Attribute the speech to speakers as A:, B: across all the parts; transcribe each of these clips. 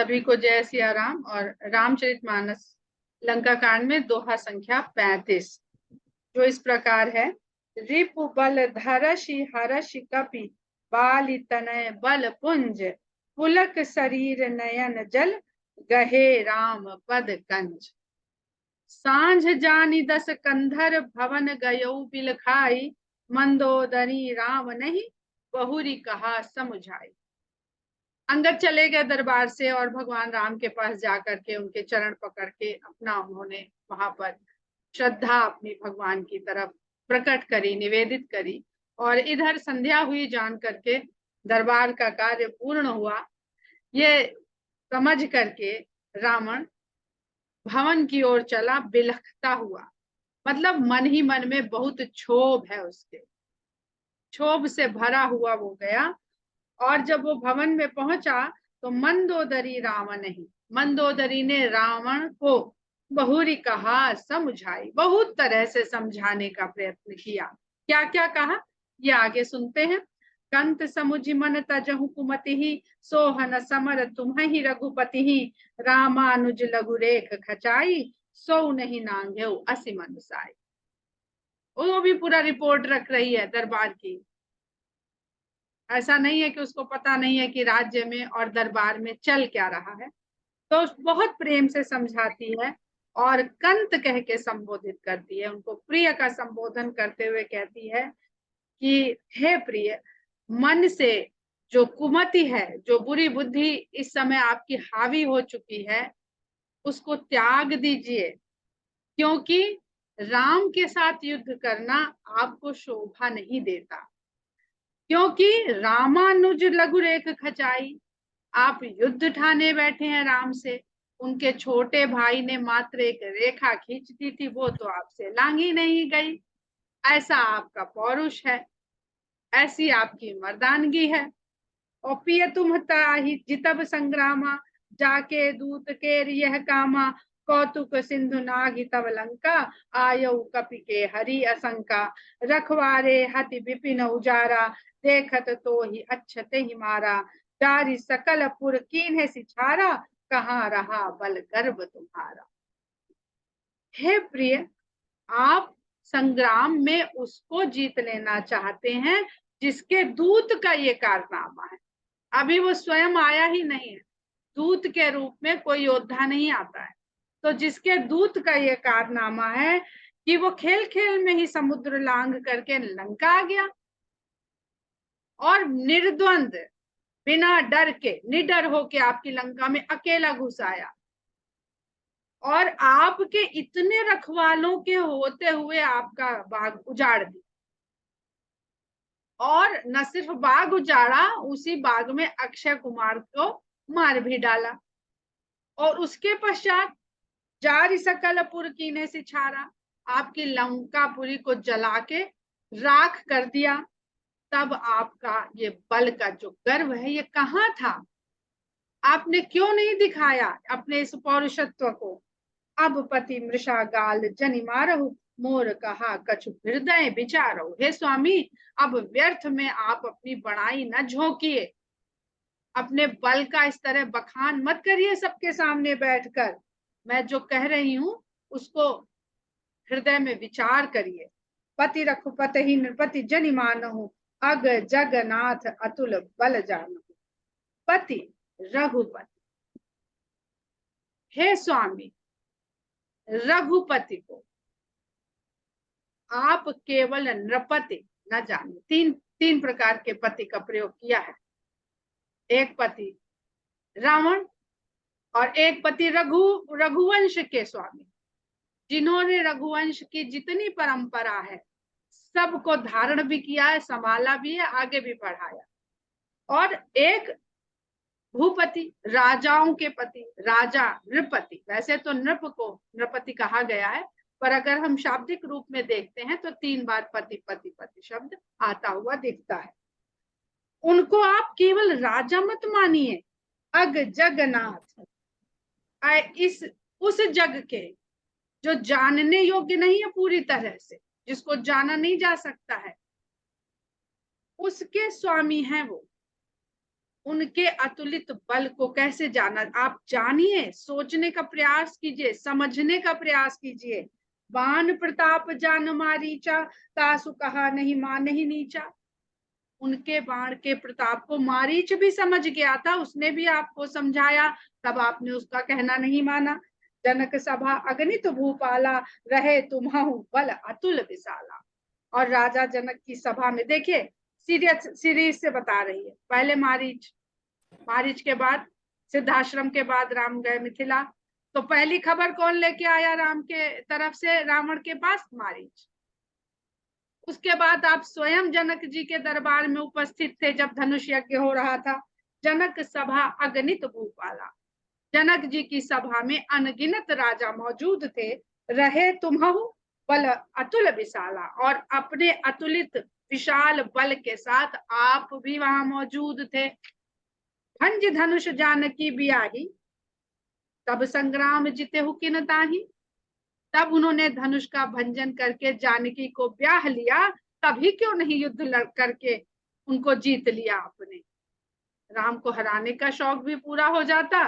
A: सभी को जय सिया राम। और रामचरितमानस लंका कांड में दोहा संख्या 35 जो इस प्रकार है। रिपु बल धरषि हरषि कपि बाली तनय बल पुंज पुलक शरीर नयन जल गहे राम पद कंज। सांझ जानी दस कंधर भवन गयो बिल खाई मंदोदरी राम नहीं बहुरी कहा समुझाई। अंगद चले गए दरबार से और भगवान राम के पास जाकर के उनके चरण पकड़ के अपना उन्होंने वहां पर श्रद्धा अपनी भगवान की तरफ प्रकट करी, निवेदित करी। और इधर संध्या हुई जान करके दरबार का कार्य पूर्ण हुआ ये समझ करके रावण भवन की ओर चला बिलखता हुआ। मतलब मन ही मन में बहुत क्षोभ है, उसके क्षोभ से भरा हुआ वो गया। और जब वो भवन में पहुंचा तो मंदोदरी रावण ही, मंदोदरी ने रावण को बहुरी कहा समझाई, बहुत तरह से समझाने का प्रयत्न किया। क्या क्या कहा ये आगे सुनते हैं। कंत समुझि मन तजहु कुमति ही सोहन समर तुम्हि रघुपति ही रामानुज लघु रेख खचाई सो नहीं नांगे असी मन साई। वो भी पूरा रिपोर्ट रख रही है दरबार की। ऐसा नहीं है कि उसको पता नहीं है कि राज्य में और दरबार में चल क्या रहा है। तो बहुत प्रेम से समझाती है और कंत कह के संबोधित करती है, उनको प्रिय का संबोधन करते हुए कहती है कि हे प्रिय, मन से जो कुमति है, जो बुरी बुद्धि इस समय आपकी हावी हो चुकी है, उसको त्याग दीजिए, क्योंकि राम के साथ युद्ध करना आपको शोभा नहीं देता। क्योंकि रामानुज लघु रेख खचाई, आप युद्ध ठाने बैठे हैं राम से। उनके छोटे भाई ने मात्र एक रेखा खींच दी थी, वो तो आपसे लांघी नहीं गई। ऐसा आपका पौरुष है, ऐसी आपकी मर्दानगी है। और पिय तुम ताहि जितब संग्रामा जाके दूत के यह कामा कौतुक सिंधु नागि तब लंका आयौ कपि के हरि असंका रखवारे हति विपिन उजारा देखत तो ही अच्छते ही मारा जारी सकल पुर कीन्हे सिछारा कहाँ रहा बल गर्भ तुम्हारा। हे प्रिय, आप संग्राम में उसको जीत लेना चाहते हैं जिसके दूत का ये कारनामा है। अभी वो स्वयं आया ही नहीं है, दूत के रूप में कोई योद्धा नहीं आता है। तो जिसके दूत का ये कारनामा है कि वो खेल खेल में ही समुद्र लांघ करके लंका आ गया और निर्द्वंद बिना डर के निडर होके आपकी लंका में अकेला घुस आया, और आपके इतने रखवालों के होते हुए आपका बाग उजाड़ दिया। और न सिर्फ बाग उजाड़ा, उसी बाग में अक्षय कुमार को मार भी डाला। और उसके पश्चात जारी सकलपुर कीने से छारा, आपकी लंकापुरी को जला के राख कर दिया। तब आपका ये बल का जो गर्व है ये कहाँ था? आपने क्यों नहीं दिखाया अपने इस पौरुषत्व को? अब पति मृषा गाल जनि मारहु मोर कहा कछु हृदय विचारो। हे स्वामी, अब व्यर्थ में आप अपनी बड़ाई न झोंकिए, अपने बल का इस तरह बखान मत करिए सबके सामने बैठकर। मैं जो कह रही हूं उसको हृदय में विचार करिए। पति रघुपति ही नृपति जनि मानहु अग जगन्नाथ अतुल बल जानहु। पति रघुपति, हे स्वामी, रघुपति को आप केवल नृपति न जाने। तीन प्रकार के पति का प्रयोग किया है। एक पति रावण और एक पति रघुवंश के स्वामी, जिन्होंने रघुवंश की जितनी परंपरा है सबको धारण भी किया है, संभाला भी है, आगे भी बढ़ाया। और एक भूपति, राजाओं के पति, राजा नृपति। वैसे तो नृप को नृपति कहा गया है, पर अगर हम शाब्दिक रूप में देखते हैं तो 3 बार पति पति पति शब्द आता हुआ दिखता है। उनको आप केवल राजा मत मानिए। अग जगन्नाथ, इस उस जग के जो जानने योग्य नहीं है पूरी तरह से, जिसको जाना नहीं जा सकता है, उसके स्वामी हैं वो। उनके अतुलित बल को कैसे जाना, आप जानिए, सोचने का प्रयास कीजिए, समझने का प्रयास कीजिए। बाण प्रताप जान मारीचा, तासु कहा नहीं मान ही नीचा। उनके बाण के प्रताप को मारीच भी समझ गया था, उसने भी आपको समझाया, तब आपने उसका कहना नहीं माना। जनक सभा अगणित भूपाला, रहे तुम्हु बल अतुल विशाला। और राजा जनक की सभा में देखिए, सीरियस सीरीज से बता रही है, पहले मारीच, मारीच के बाद सिद्धाश्रम के बाद राम गए मिथिला। तो पहली खबर कौन लेके आया राम के तरफ से रावण के पास? मारीच। उसके बाद आप स्वयं जनक जी के दरबार में उपस्थित थे जब धनुष यज्ञ हो रहा था। जनक सभा अगणित भूपाला, जनक जी की सभा में अनगिनत राजा मौजूद थे। रहे तुम्हु बल अतुल विशाला, और अपने अतुलित विशाल बल के साथ आप भी वहां मौजूद थे। भंज धनुष जानकी बियाही, तब संग्राम जिते किन ताही। तब उन्होंने धनुष का भंजन करके जानकी को ब्याह लिया, तभी क्यों नहीं युद्ध लड़ करके उनको जीत लिया आपने। राम को हराने का शौक भी पूरा हो जाता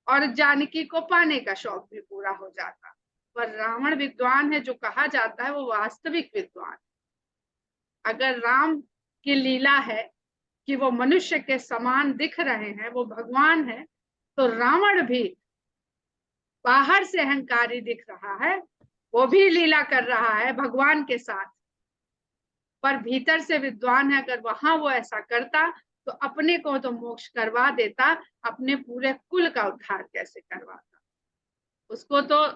A: और जानकी को पाने का शौक भी पूरा हो जाता। पर रावण विद्वान है, जो कहा जाता है वो वास्तविक विद्वान। अगर राम की लीला है कि वो मनुष्य के समान दिख रहे हैं, वो भगवान है, तो रावण भी बाहर से अहंकारी दिख रहा है, वो भी लीला कर रहा है भगवान के साथ, पर भीतर से विद्वान है। अगर वहां वो ऐसा करता तो अपने को तो मोक्ष करवा देता, अपने पूरे कुल का उद्धार कैसे करवाता। उसको तो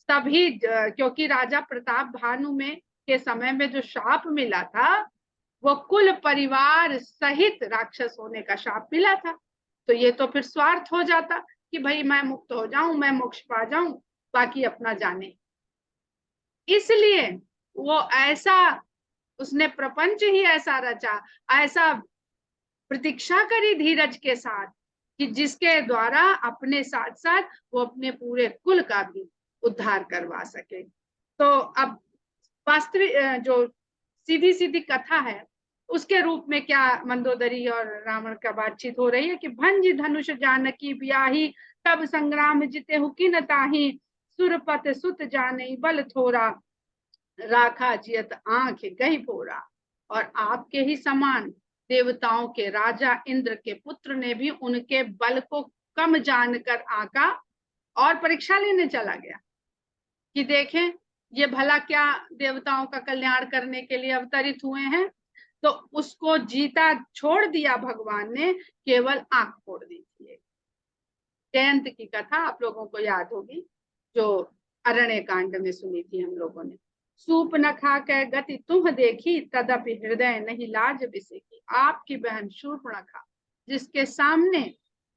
A: सभी, क्योंकि राजा प्रताप भानु में के समय में जो शाप मिला था, वो कुल परिवार सहित राक्षस होने का शाप मिला था। तो ये तो फिर स्वार्थ हो जाता कि भाई मैं मुक्त हो जाऊं, मैं मोक्ष पा जाऊं, बाकी अपना जाने। इसलिए वो ऐसा, उसने प्रपंच ही ऐसा रचा, ऐसा प्रतीक्षा करी धीरज के साथ, कि जिसके द्वारा अपने साथ साथ वो अपने पूरे कुल का भी उद्धार करवा सके। तो अब वास्तविक जो सीधी सीधी कथा है, उसके रूप में क्या मंदोदरी और रावण का बातचीत हो रही है कि भंज धनुष जानकी ब्याही, तब संग्राम जिते किन ताही। सुरपत सुत जाने बल थोड़ा, राखा जियत आंख गही फोड़ा। और आपके ही समान देवताओं के राजा इंद्र के पुत्र ने भी उनके बल को कम जानकर आका और परीक्षा लेने चला गया कि देखें ये भला क्या देवताओं का कल्याण करने के लिए अवतरित हुए हैं। तो उसको जीता छोड़ दिया भगवान ने, केवल आंख फोड़ दी थी। जयंत की कथा आप लोगों को याद होगी, जो अरण्य कांड में सुनी थी हम लोगों ने। सूप न खा के गति तुम देखी, तदपि हृदय नहीं लाज बिसेकी। आपकी बहन शूर्पणखा, जिसके सामने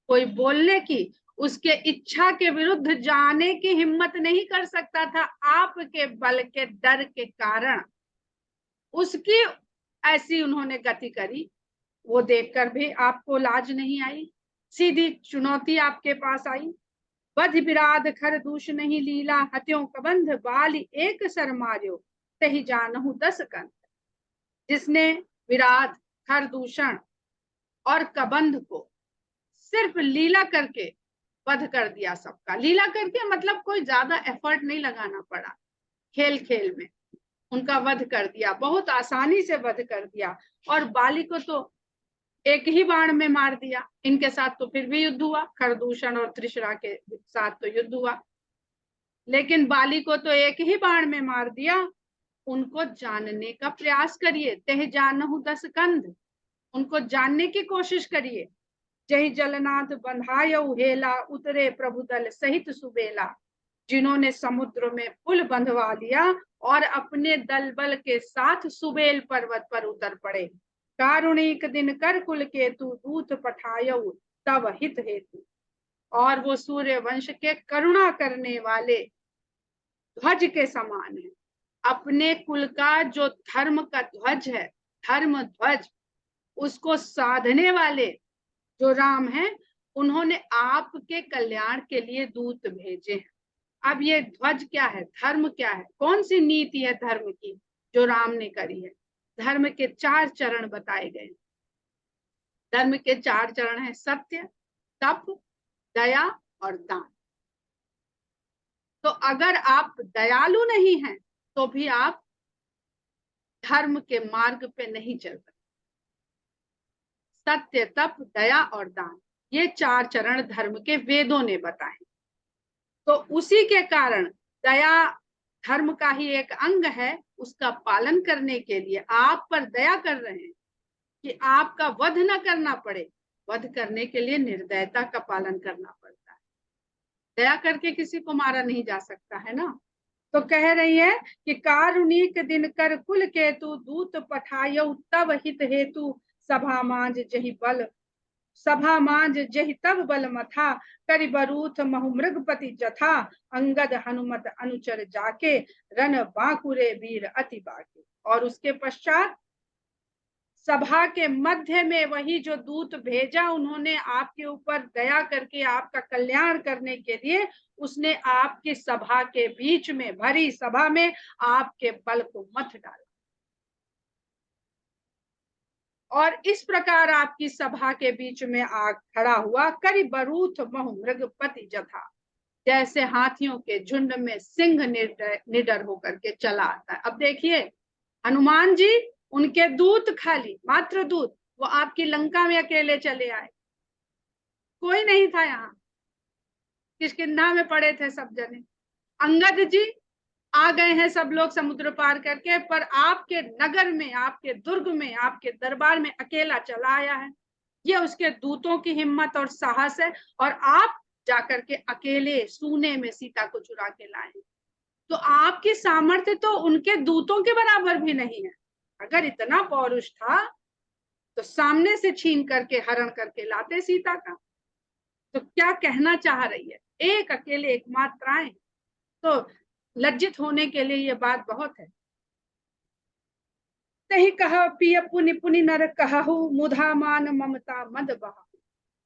A: कोई बोलने की, उसके इच्छा के विरुद्ध जाने की हिम्मत नहीं कर सकता था, आपके बल के डर के कारण उसकी ऐसी उन्होंने गति करी। वो देखकर भी आपको लाज नहीं आई, सीधी चुनौती आपके पास आई। बध विराध खर दूष नहीं लीला, हत्यों कबंध बाली एक सर मार्यो, तही जानहु 10 कंठ। जिसने विराध, खर दूषण और कबंध को सिर्फ लीला करके वध कर दिया सबका। लीला करके मतलब कोई ज्यादा एफर्ट नहीं लगाना पड़ा, खेल खेल में उनका वध कर दिया, बहुत आसानी से वध कर दिया। और बाली को तो एक ही बाण में मार दिया। इनके साथ तो फिर भी युद्ध हुआ, खरदूषण और त्रिशरा के साथ तो युद्ध हुआ, लेकिन बाली को तो एक ही बाण में मार दिया। उनको जानने का प्रयास करिए, तेह जानहु 10 कंध, उनको जानने की कोशिश करिए। जय जलनाथ बंधायउ हेला, उतरे प्रभु दल सहित सुबेला। जिन्होंने समुद्र में पुल बंधवा लिया और अपने दल बल के साथ सुबेल पर्वत पर उतर पड़े। कारुणिक दिन कर कुल केतु, दूत पठायउ तब हित हेतु। और वो सूर्य वंश के करुणा करने वाले ध्वज के समान है। अपने कुल का जो धर्म का ध्वज है, धर्म ध्वज, उसको साधने वाले जो राम है, उन्होंने आपके कल्याण के लिए दूत भेजे हैं। अब ये ध्वज क्या है, धर्म क्या है, कौन सी नीति है धर्म की जो राम ने करी है। धर्म के 4 चरण बताए गए। धर्म के 4 चरण हैं, सत्य, तप, दया और दान। तो अगर आप दयालु नहीं हैं तो भी आप धर्म के मार्ग पे नहीं चल सकते। सत्य, तप, दया और दान, ये 4 चरण धर्म के वेदों ने बताए। तो उसी के कारण दया धर्म का ही एक अंग है। उसका पालन करने के लिए आप पर दया कर रहे हैं कि आपका वध न करना पड़े। वध करने के लिए निर्दयता का पालन करना पड़ता है। दया करके किसी को मारा नहीं जा सकता है ना। तो कह रही है कि कारुणिक दिन कर कुल केतु दूत पठायो तब हित हेतु सभा मांझ जहि बल सभा मांझ जहि तब बल मथा करि बरूथ महु मृगपति जथा अंगद हनुमत अनुचर जाके रन बांकुरे वीर अति बाके। और उसके पश्चात सभा के मध्य में वही जो दूत भेजा उन्होंने आपके ऊपर दया करके आपका कल्याण करने के लिए, उसने आपकी सभा के बीच में, भरी सभा में आपके बल को मत डाला। और इस प्रकार आपकी सभा के बीच में आ खड़ा हुआ, करि बरूथ महु मृगपति जथा, जैसे हाथियों के झुंड में सिंह निडर होकर के चला आता है। अब देखिए हनुमान जी, उनके दूत खाली, मात्र दूत, वो आपकी लंका में अकेले चले आए, कोई नहीं था यहाँ, किष्किंधा में पड़े थे सब जने। अंगद जी आ गए हैं सब लोग समुद्र पार करके, पर आपके नगर में, आपके दुर्ग में, आपके दरबार में अकेला चला आया है। ये उसके दूतों की हिम्मत और साहस है। और आप जाकर के अकेले सूने में सीता को चुरा के लाए। तो आपकी सामर्थ्य तो उनके दूतों के बराबर भी नहीं है। अगर इतना पौरुष था तो सामने से छीन करके हरण करके लाते सीता का। तो क्या कहना चाह रही है, एक अकेले एकमात्र आए, तो लज्जित होने के लिए ये बात बहुत है। तही कहा पिय पुनि पुनि नर कहु मुधा मान ममता मद बहा।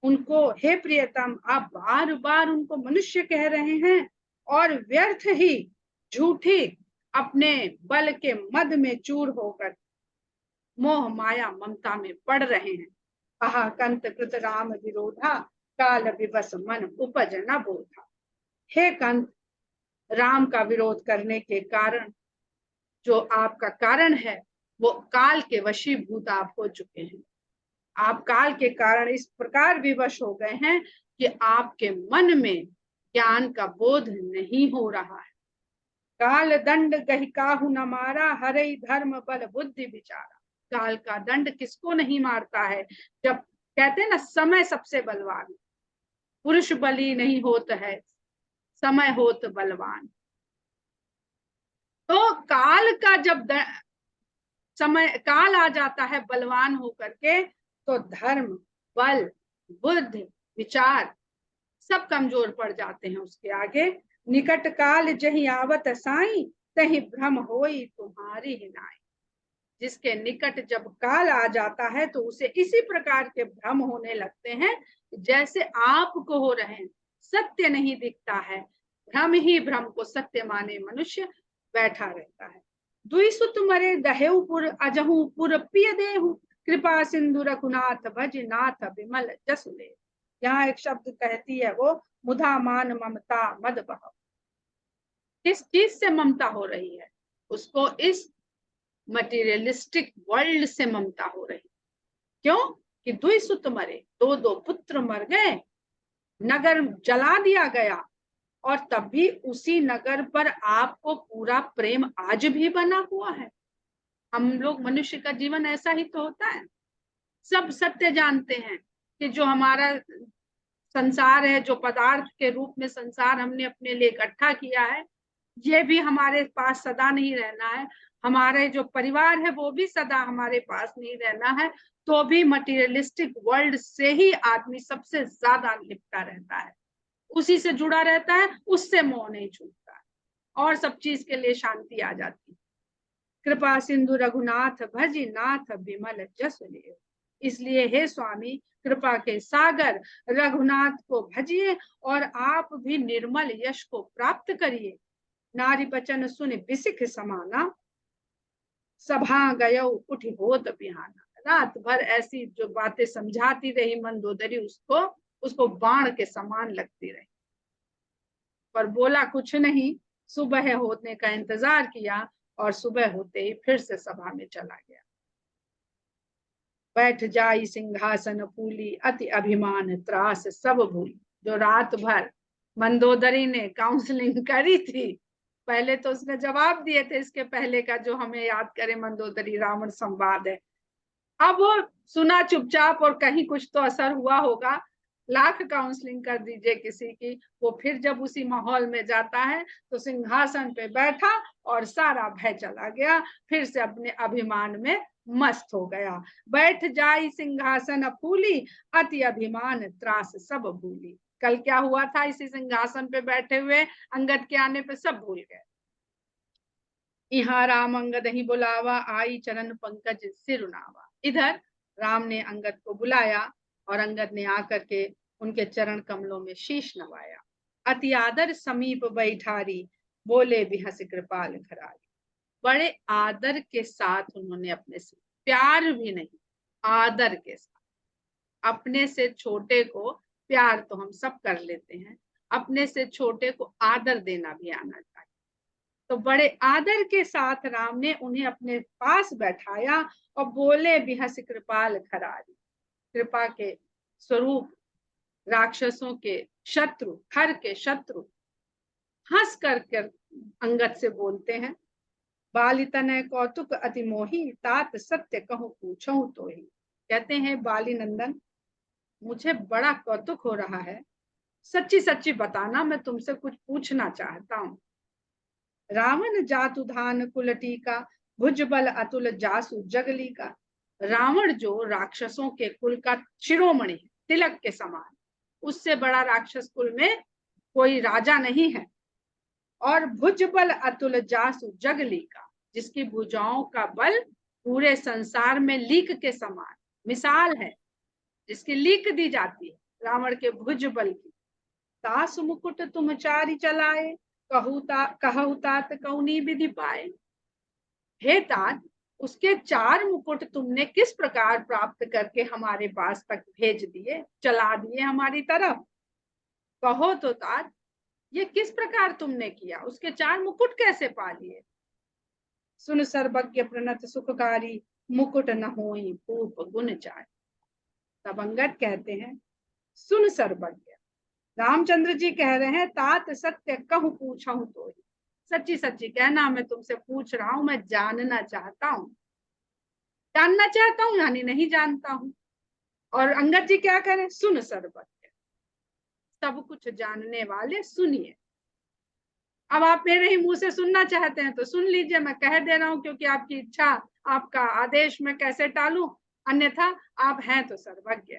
A: उनको हे प्रियतम, आप बार बार उनको मनुष्य कह रहे हैं और व्यर्थ ही झूठी अपने बल के मद में चूर होकर मोह माया ममता में पड़ रहे हैं। आहा कंत कृत राम विरोधा काल विवश मन उपज न बोधा। हे कंत, राम का विरोध करने के कारण जो आपका कारण है वो काल के वशीभूत आप हो चुके हैं। आप काल के कारण इस प्रकार विवश हो गए हैं कि आपके मन में ज्ञान का बोध नहीं हो रहा है। काल दंड गहि काहू न मारा हरई धर्म बल बुद्धि विचारा। काल का दंड किसको नहीं मारता है। जब कहते हैं ना समय सबसे बलवान, पुरुष बली नहीं होता है, समय होत बलवान। तो काल का जब समय काल आ जाता है बलवान होकर के, तो धर्म, बल, बुद्धि, विचार सब कमजोर पड़ जाते हैं उसके आगे। निकट काल जही आवत साई तही भ्रम होई तुम्हारी हिनाई। जिसके निकट जब काल आ जाता है तो उसे इसी प्रकार के भ्रम होने लगते हैं जैसे आपको हो रहे हैं। सत्य नहीं दिखता है, भ्रम ही भ्रम को सत्य माने मनुष्य बैठा रहता है। दुई सुत मरे दहेउपुर अजहू पुर पिय देहु कृपा सिंधु रघुनाथ भज नाथ विमल जसुले। यहाँ एक शब्द कहती है वो, मुधा मान ममता मद बह। किस चीज से ममता हो रही है उसको? इस मटेरियलिस्टिक वर्ल्ड से ममता हो रही। क्यों कि दुई सुत मरे, दो दो पुत्र मर गए, नगर जला दिया गया, और तब भी उसी नगर पर आपको पूरा प्रेम आज भी बना हुआ है। हम लोग मनुष्य का जीवन ऐसा ही तो होता है। सब सत्य जानते हैं कि जो हमारा संसार है, जो पदार्थ के रूप में संसार हमने अपने लिए इकट्ठा किया है, ये भी हमारे पास सदा नहीं रहना है। हमारे जो परिवार है वो भी सदा हमारे पास नहीं रहना है। तो भी मटेरियलिस्टिक वर्ल्ड से ही आदमी सबसे ज्यादा लिपटा रहता है, उसी से जुड़ा रहता है, उससे मोह नहीं छूटता, और सब चीज के लिए शांति आ जाती है। कृपा सिंधु रघुनाथ भजी नाथ विमल जसु ले। इसलिए हे स्वामी, कृपा के सागर रघुनाथ को भजिए और आप भी निर्मल यश को प्राप्त करिए। नारी बचन सुन बिसिख समाना सभा गयो उठ होत बिहाना। रात भर ऐसी जो बातें समझाती रही मंदोदरी उसको बाण के समान लगती रही, पर बोला कुछ नहीं। सुबह होने का इंतजार किया और सुबह होते ही फिर से सभा में चला गया। बैठ जाई सिंहासन फूली, अति अभिमान त्रास सब भूली। जो रात भर मंदोदरी ने काउंसलिंग करी थी, पहले तो उसने जवाब दिए थे, इसके पहले का जो हमें याद करे मंदोदरी रावण संवाद है, अब वो सुना चुपचाप और कहीं कुछ तो असर हुआ होगा। लाख काउंसलिंग कर दीजिए किसी की, वो फिर जब उसी माहौल में जाता है तो सिंहासन पे बैठा और सारा भय चला गया, फिर से अपने अभिमान में मस्त हो गया। बैठ जाई सिंहासन फूली, अति अभिमान त्रास सब भूली। कल क्या हुआ था, इसी सिंहासन पे बैठे हुए अंगद के आने पे सब भूल गए। यहाँ राम अंगद ही बुलावा, आई चरण पंकज सिरुनावा। इधर राम ने अंगद को बुलाया और अंगद ने आकर के उनके चरण कमलों में शीश नवाया। अति आदर समीप बैठारी, बोले बिहस कृपाल खरारी। बड़े आदर के साथ उन्होंने अपने से, प्यार भी नहीं, आदर के साथ। अपने से छोटे को प्यार तो हम सब कर लेते हैं, अपने से छोटे को आदर देना भी आना चाहिए। तो बड़े आदर के साथ राम ने उन्हें अपने पास बैठाया और बोले बिहस कृपाल खरारी। कृपा के स्वरूप राक्षसों के शत्रु, खर के शत्रु हंस कर अंगद से बोलते हैं, बाली तनय कौतुक अति मोही, तात सत्य कहूं पूछूं तो ही। कहते हैं बाली नंदन, मुझे बड़ा कौतुक हो रहा है, सच्ची सच्ची बताना, मैं तुमसे कुछ पूछना चाहता हूँ। रावण जातु धान कुलटी का, भुजबल अतुल जासु जगली का। रावण जो राक्षसों के कुल का शिरोमणि, तिलक के समान, उससे बड़ा राक्षस कुल में कोई राजा नहीं है। और भुजबल अतुल जासु जगली का, जिसकी भुजाओं का बल पूरे संसार में लीक के समान मिसाल है, जिसकी लीक दी जाती है रावण के भुजबल की। तास मुकुट तुम चारि चलाए, कहु तात कौनी विधि पाए। हे तात, उसके 4 मुकुट तुमने किस प्रकार प्राप्त करके हमारे पास तक भेज दिए, चला दिए हमारी तरफ। कहो तो तात, ये किस प्रकार तुमने किया, उसके 4 मुकुट कैसे पा लिए। सुन सर्वज्ञ प्रणत सुखकारी, मुकुट न होई भूप गुण चारि। तब अंगद कहते हैं, सुन सर्वज्ञ, रामचंद्र जी कह रहे हैं, तात सत्य कहूं पूछूं तो ही। सच्ची सच्ची कहना, मैं तुमसे पूछ रहा हूं, मैं जानना चाहता हूं। जानना चाहता हूं यानी नहीं जानता हूं। और अंगद जी क्या करें, सुन सर्वज्ञ, सब कुछ जानने वाले सुनिए। अब आप मेरे ही मुंह से सुनना चाहते हैं तो सुन लीजिए, मैं कह दे रहा हूं, क्योंकि आपकी इच्छा, आपका आदेश मैं कैसे टालूं, अन्यथा आप हैं तो सर्वज्ञ।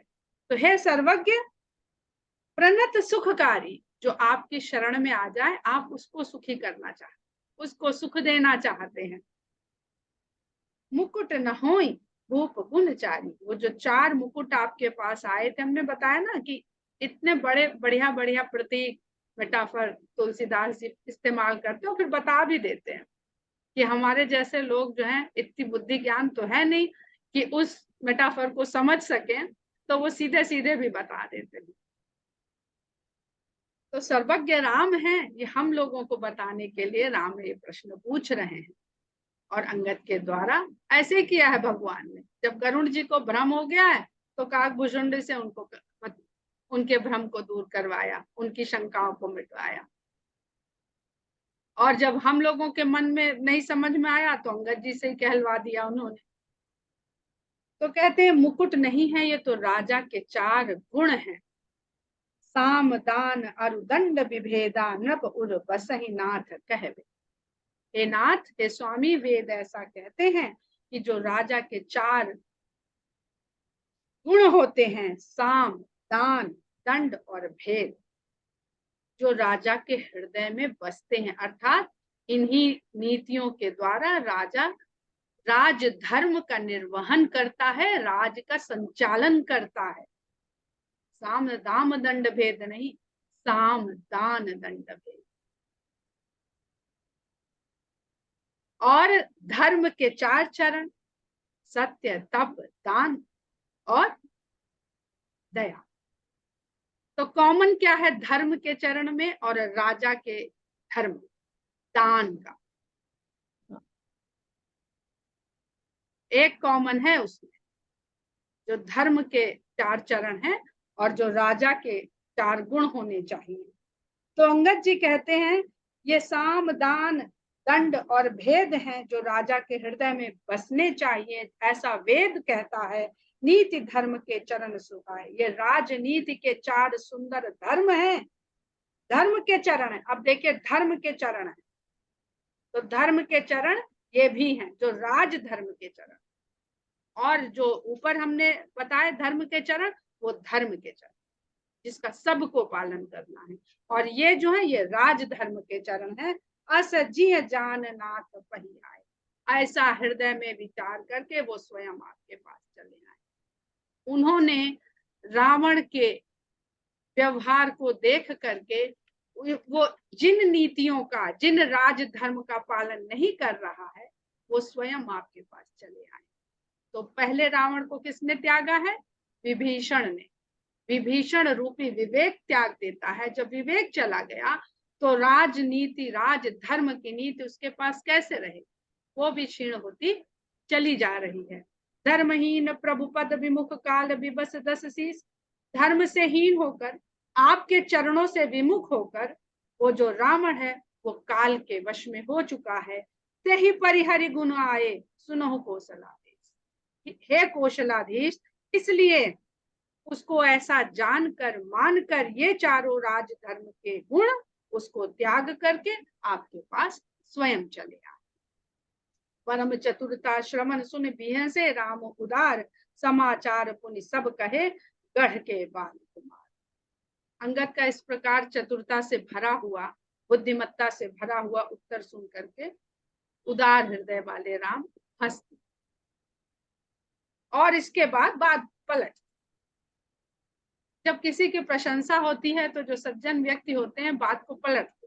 A: तो हे सर्वज्ञ, प्रणत सुखकारी, जो आपकी शरण में आ जाए, आप उसको सुखी करना चाहते, उसको सुख देना चाहते हैं। मुकुट न होई भूप गुण चारी, वो जो 4 मुकुट आपके पास आए थे, हमने बताया ना कि इतने बड़े बढ़िया बढ़िया प्रतीक मेटाफर तुलसीदास जी इस्तेमाल करते हैं, फिर बता भी देते हैं कि हमारे जैसे लोग जो हैं, इतनी बुद्धि ज्ञान तो है नहीं कि उस मेटाफर को समझ सकें, तो वो सीधे सीधे भी बता देते हैं। तो सर्वज्ञ राम हैं, ये हम लोगों को बताने के लिए राम ये प्रश्न पूछ रहे हैं। और अंगद के द्वारा ऐसे किया है भगवान ने। जब गरुड़ जी को भ्रम हो गया है तो काकभुजुंड से उनके भ्रम को दूर करवाया, उनकी शंकाओं को मिटवाया। और जब हम लोगों के मन में नहीं समझ में आया तो अंगद जी से ही कहलवा दिया उन्होंने। तो कहते हैं, मुकुट नहीं है ये तो राजा के 4 गुण हैं, साम दान अरु दंड विभेदा, नृप उर बसहि नाथ कहवे। हे नाथ, हे स्वामी, वेद ऐसा कहते हैं कि जो राजा के 4 गुण होते हैं, साम, दान, दंड और भेद, जो राजा के हृदय में बसते हैं, अर्थात इन्हीं नीतियों के द्वारा राजा राज धर्म का निर्वहन करता है, राज का संचालन करता है। साम दाम दंड भेद नहीं, साम दान दंड भेद। और धर्म के 4 चरण, सत्य, तप, दान और दया। तो कॉमन क्या है धर्म के चरण में और राजा के धर्म, दान का एक कॉमन है उसमें, जो धर्म के 4 चरण हैं और जो राजा के 4 गुण होने चाहिए। तो अंगद जी कहते हैं ये साम, दान, दंड और भेद हैं जो राजा के हृदय में बसने चाहिए, ऐसा वेद कहता है। नीति धर्म के चरण सुहाए, ये राजनीति के 4 सुंदर धर्म हैं, धर्म के चरण है। अब देखिए धर्म के चरण है, तो धर्म के चरण ये भी हैं जो राज धर्म के चरण, और जो ऊपर हमने बताए धर्म के चरण, वो धर्म के चरण जिसका सबको पालन करना है। और ये जो है ये राज धर्म के चरण है। असजिय जान नाथ पही आए, ऐसा हृदय में विचार करके वो स्वयं आपके पास चले आए। उन्होंने रावण के व्यवहार को देख करके वो जिन नीतियों का, जिन राज धर्म का पालन नहीं कर रहा है, वो स्वयं आपके पास चले आए। तो पहले रावण को किसने त्यागा है? विभीषण ने। विभीषण रूपी विवेक त्याग देता है। जब विवेक चला गया तो राजनीति, राज धर्म की नीति उसके पास कैसे रहे? वो भी क्षीण होती चली जा रही है। धर्महीन प्रभुपद विमुख काल विबस दस शीस, धर्म से हीन होकर, आपके चरणों से विमुख होकर वो जो रावण है वो काल के वश में हो चुका है। ते ही परिहरि गुण आए, सुनो कौशलाधीश। हे कौशलाधीश, इसलिए उसको ऐसा जानकर मानकर ये चारों राज धर्म के गुण उसको त्याग करके आपके पास स्वयं चले आए। परम चतुरता श्रवण सुन बिहन से, राम उदार समाचार पुनि सब कहे, गढ़ के बाल कुमार। अंगद का इस प्रकार चतुरता से भरा हुआ, बुद्धिमत्ता से भरा हुआ उत्तर सुन करके उदार हृदय वाले राम हंसते, और इसके बाद बात पलट। जब किसी की प्रशंसा होती है तो जो सज्जन व्यक्ति होते हैं बात को पलटते,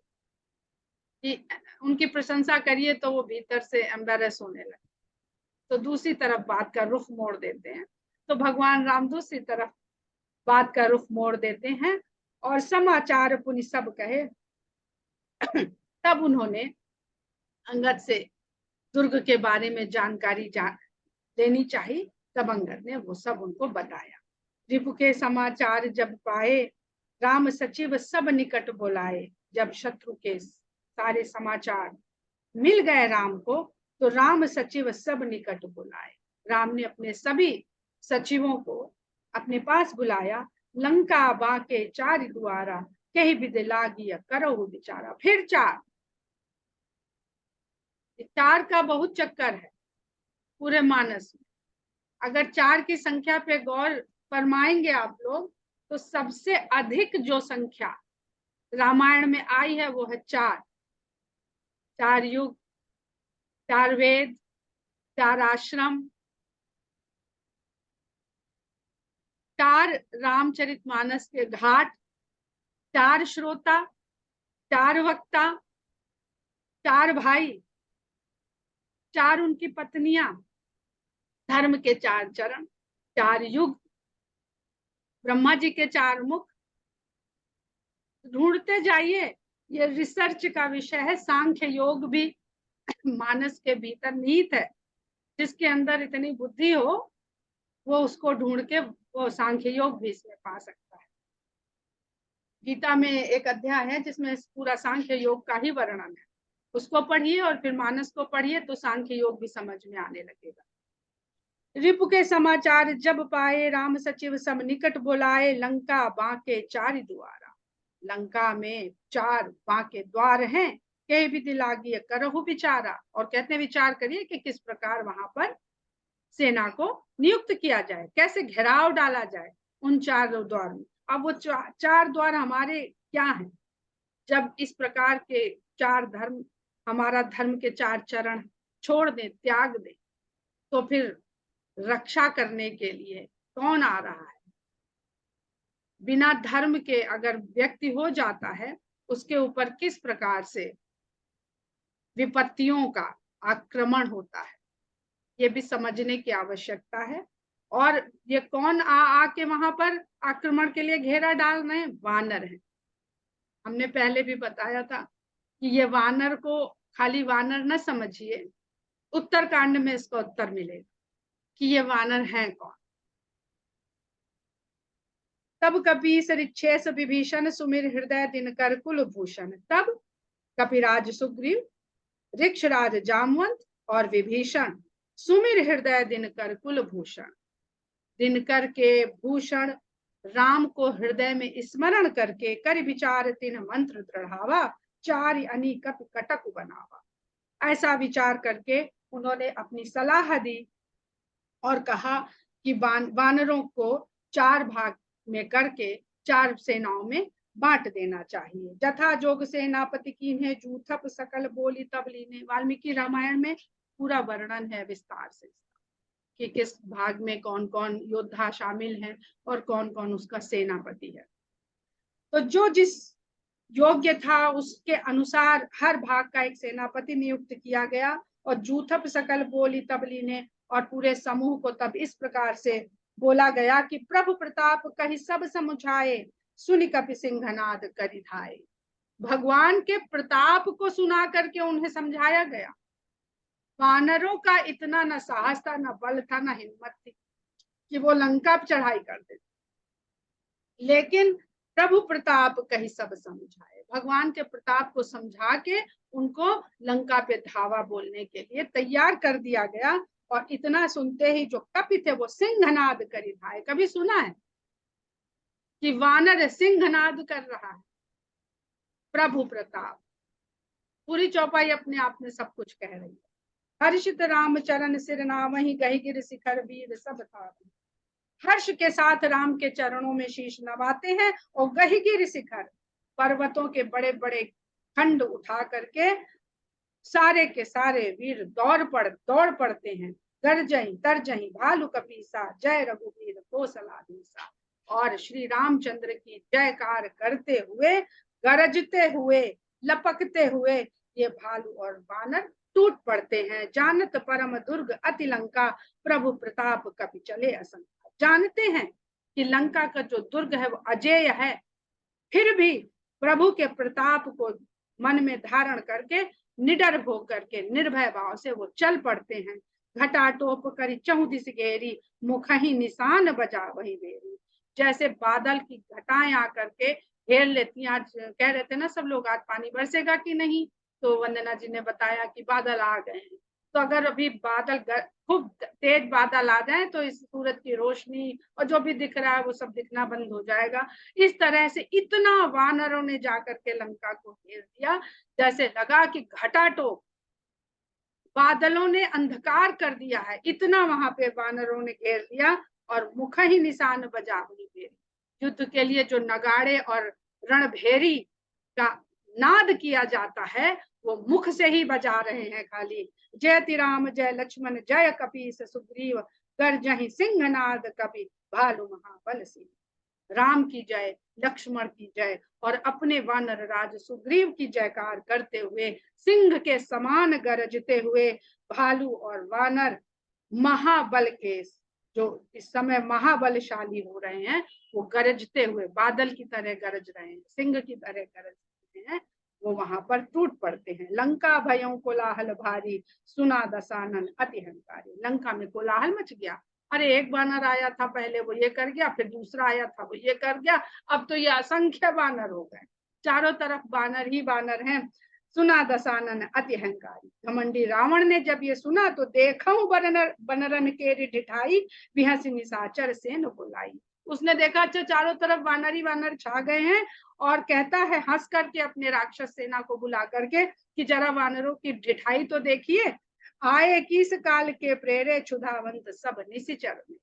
A: कि उनकी प्रशंसा करिए तो वो भीतर से एम्बेरस होने लगे, तो दूसरी तरफ बात का रुख मोड़ देते हैं। तो भगवान राम दूसरी तरफ बात का रुख मोड़ देते हैं और समाचार पुनि सब कहे। तब उन्होंने अंगद से दुर्ग के बारे में जानकारी देनी चाहिए, तब अंगद ने वो सब उनको बताया। रिपु के समाचार जब पाए, राम सचिव सब निकट बुलाए। जब शत्रु के सारे समाचार मिल गए राम को, तो राम सचिव सब निकट बुलाए। राम ने अपने सभी सचिवों को अपने पास बुलाया। लंका बाके 4 द्वारा, कहीं विधि लागी करो विचारा। फिर 4 का बहुत चक्कर है पूरे मानस में। अगर 4 की संख्या पे गौर फरमाएंगे आप लोग, तो सबसे अधिक जो संख्या रामायण में आई है वो है 4। 4 युग, 4 वेद, 4 आश्रम, 4 रामचरितमानस के घाट, 4 श्रोता, 4 वक्ता, 4 भाई, 4 उनकी पत्नियां, धर्म के 4 चरण, 4 युग, ब्रह्मा जी के 4 मुख। ढूंढते जाइए, ये रिसर्च का विषय है। सांख्य योग भी मानस के भीतर निहित है। जिसके अंदर इतनी बुद्धि हो वो उसको ढूंढ के वो सांख्य योग भी इसमें पा सकता है। गीता में एक अध्याय है जिसमें पूरा सांख्य योग का ही वर्णन है। उसको पढ़िए और फिर मानस को पढ़िए तो सांख्य योग भी समझ में आने लगेगा। रिपु के समाचार जब पाए, राम सचिव सब निकट बुलाए। लंका बांके 4 द्वारा, लंका में 4 बांके द्वार हैं। कई विधि लागी करहु विचारा, और कहते हैं विचार करिए कि किस प्रकार वहां पर सेना को नियुक्त किया जाए, कैसे घेराव डाला जाए उन 4 द्वार में। अब वो 4 द्वार हमारे क्या हैं? जब इस प्रकार के 4 धर्म, हमारा धर्म के 4 चरण छोड़ दें, त्याग दें, तो फिर रक्षा करने के लिए कौन आ रहा है? बिना धर्म के अगर व्यक्ति हो जाता है, उसके ऊपर किस प्रकार से विपत्तियों का आक्रमण होता है। ये भी समझने की आवश्यकता है। और ये कौन आके वहां पर आक्रमण के लिए घेरा डाल रहे हैं? वानर है। हमने पहले भी बताया था कि ये वानर को खाली वानर न समझिए, उत्तरकांड में इसका उत्तर मिलेगा कि ये वानर हैं कौन। तब कपीस ऋक्षेस विभीषण सुमिर हृदय दिनकर कुलभूषण। तब कपिराज सुग्रीव, ऋक्षराज जामवंत और विभीषण सुमिर हृदय दिनकर कुलभूषण। दिनकर के भूषण राम को हृदय में स्मरण करके कर विचार तिन मंत्र दृढ़ावा, चार अनिक कटक बनावा। ऐसा विचार करके उन्होंने अपनी सलाह दी और कहा कि वानरों को 4 भाग में करके 4 सेनाओं में बांट देना चाहिए। जथा जोग सेनापति कीन्हे, जूथप सकल बोली तब लीने। वाल्मीकि रामायण में पूरा वर्णन है विस्तार से कि किस भाग में कौन कौन योद्धा शामिल हैं और कौन कौन उसका सेनापति है। तो जो जिस योग्य था उसके अनुसार हर भाग का एक सेनापति नियुक्त किया गया। और जूथप सकल बोली तब लीने, और पूरे समूह को तब इस प्रकार से बोला गया कि प्रभु प्रताप कही सब समुझाए, सुनि कपि सिंहनाद करि धाये। भगवान के प्रताप को सुना करके उन्हें समझाया गया। वानरों का इतना न साहस था, न बल था, न हिम्मत थी कि वो लंका पर चढ़ाई कर देते, लेकिन प्रभु प्रताप कही सब समझाए। भगवान के प्रताप को समझा के उनको लंका पे धावा बोलने के लिए तैयार कर दिया गया। और इतना सुनते ही जो कपि थे वो सिंहनाद करि धाये। कभी सुना है कि वानर सिंहनाद कर रहा है? प्रभु प्रताप, पूरी चौपाई अपने आप में सब कुछ कह रही है। हर्षित राम चरण सिर नावहि, गहि गिर शिखर वीर सब था। हर्ष के साथ राम के चरणों में शीश नवाते हैं और गहिगिर शिखर, पर्वतों के बड़े बड़े खंड उठा करके सारे के सारे वीर दौड़ पड़ते हैं। गर्जई तरजई भालू कपीसा, जय रघुवीर कौशलाधीसा। और श्री रामचंद्र की जयकार करते हुए, गरजते हुए, लपकते हुए ये भालू और वानर टूट पड़ते हैं। जानत परम दुर्ग अति लंका, प्रभु प्रताप कपि चले असंका। जानते हैं कि लंका का जो दुर्ग है वो अजेय है, फिर भी प्रभु के प्रताप को मन में धारण करके निडर होकर के निर्भय भाव से वो चल पड़ते हैं। घटा टोप करी चहुदिस घेरी, मुखहि निशान बजा वही बेरी। जैसे बादल की घटाएं आकर के घेर लेती हैं। आज कह रहे थे ना सब लोग, आज पानी बरसेगा कि नहीं, तो वंदना जी ने बताया कि बादल आ गए हैं। तो अगर अभी बादल खूब तेज बादल आ जाए तो इस सूरज की रोशनी और जो भी दिख रहा है वो सब दिखना बंद हो जाएगा। इस तरह से इतना वानरों ने जाकर के लंका को घेर दिया, जैसे लगा कि घटाटोप बादलों ने अंधकार कर दिया है, इतना वहां पे वानरों ने घेर लिया। और मुख ही निशान बजा हुई भेरी, युद्ध के लिए जो नगाड़े और रणभेरी का नाद किया जाता है वो मुख से ही बजा रहे हैं खाली। जय राम जय लक्ष्मण जय कपीस सुग्रीव, गर्जहि सिंहनाद कपि भालु महाबल सिंह। राम की जय, लक्ष्मण की जय और अपने वानर राज सुग्रीव की जयकार करते हुए, सिंह के समान गरजते हुए भालू और वानर महाबल के, जो इस समय महाबलशाली हो रहे हैं, वो गरजते हुए बादल की तरह गरज रहे हैं, सिंह की तरह गरज रहे हैं, वो वहां पर टूट पड़ते हैं। लंका भयों कोलाहल भारी, सुना दशानन अति हंकारी। लंका में कोलाहल मच गया। अरे एक बानर आया था पहले, वो ये कर गया, फिर दूसरा आया था वो ये कर गया, अब तो ये असंख्य बानर हो गए, चारों तरफ बानर ही बानर हैं। सुना दशानन अति हंकारी। घमंडी रावण ने जब ये सुना तो देखऊं बनरन के ढिठाई, बिहसी निशाचर सेन बुलाई। उसने देखा अच्छा चारों तरफ वानर ही वानर छा गए हैं, और कहता है हंस करके अपने राक्षस सेना को बुला करके कि जरा वानरों की ढिठाई तो देखिए। आए किस काल के प्रेरे, क्षुधावंत सब निशिचर में।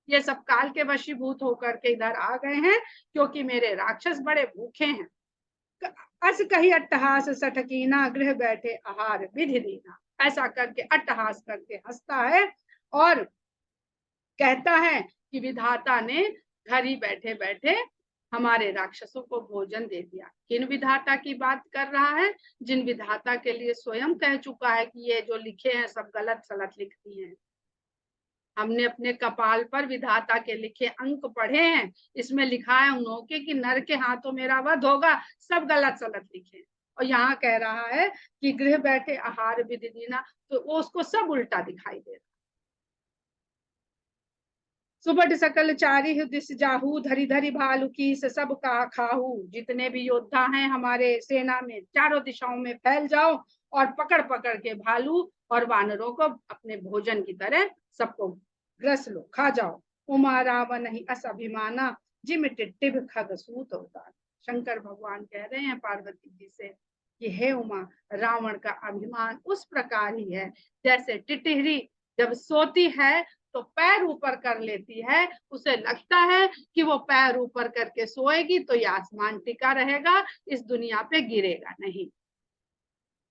A: ये सब काल के वशीभूत होकर के इधर आ गए हैं, क्योंकि मेरे राक्षस बड़े भूखे हैं। अस कही अट्टहास सठकीना, गृह बैठे आहार विधि दीना। ऐसा करके अट्टहास करके हंसता है और कहता है कि विधाता ने घर ही बैठे बैठे हमारे राक्षसों को भोजन दे दिया। किन विधाता की बात कर रहा है? जिन विधाता के लिए स्वयं कह चुका है कि ये जो लिखे हैं सब गलत सलत लिखती हैं, हमने अपने कपाल पर विधाता के लिखे अंक पढ़े हैं, इसमें लिखा है उन्हों के कि नर के हाथों मेरा वध होगा, सब गलत सलत लिखे। और यहाँ कह रहा है कि गृह बैठे आहार विधि दीना, तो वो उसको सब उल्टा दिखाई दे रहा। सुबट सकल चारी दिस जाहू, धरी धरी भालू की सब का खाहू। जितने भी योद्धा हैं हमारे सेना में, चारों दिशाओं में फैल जाओ और पकड़ पकड़ के भालू और वानरों को अपने भोजन की तरह सबको ग्रस लो, खा जाओ। उमा रावण ही अस अभिमाना, जिम टिटिभ खग सूत होता। शंकर भगवान कह रहे हैं पार्वती जी से कि हे उमा, रावण का अभिमान उस प्रकार ही है जैसे टिटहरी जब सोती है तो पैर ऊपर कर लेती है, उसे लगता है कि वो पैर ऊपर करके सोएगी तो ये आसमान टिका रहेगा, इस दुनिया पे गिरेगा नहीं।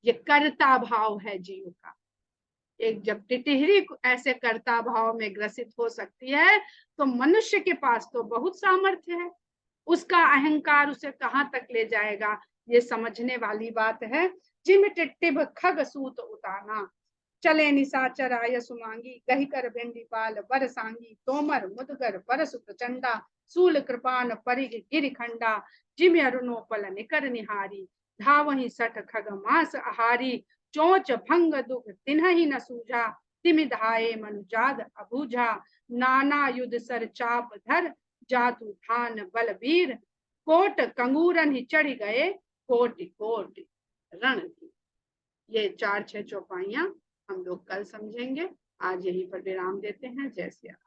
A: ये कर्ता भाव है जीव का। एक जब टिटहरी ऐसे कर्ता भाव में ग्रसित हो सकती है, तो मनुष्य के पास तो बहुत सामर्थ्य है, उसका अहंकार उसे कहाँ तक ले जाएगा, ये समझने वाली बात है। जिम टिट्टिभ खग सूत उताना, चले निशाचर आय सुमांगी, गही कर भिंडी पाल बर सांगी। तोमर मुदगर परसु प्रचंडा, सूल कृपान परिग गिरिखंडा। जिम अरुणोपल निकर निहारी, धावहि सठ खग मास आहारी। चोच भंग दुख तिन्हि न सूझा, तिमि धाये मनुजाद अबूझा। नाना युध सर चाप धर, जातु थान बलबीर। कोट कंगूरन ही चढ़ गए, कोटि कोटि रण की। ये 4-6 चौपाइयां हम लोग कल समझेंगे। आज यहीं पर विराम देते हैं। जय सिया राम।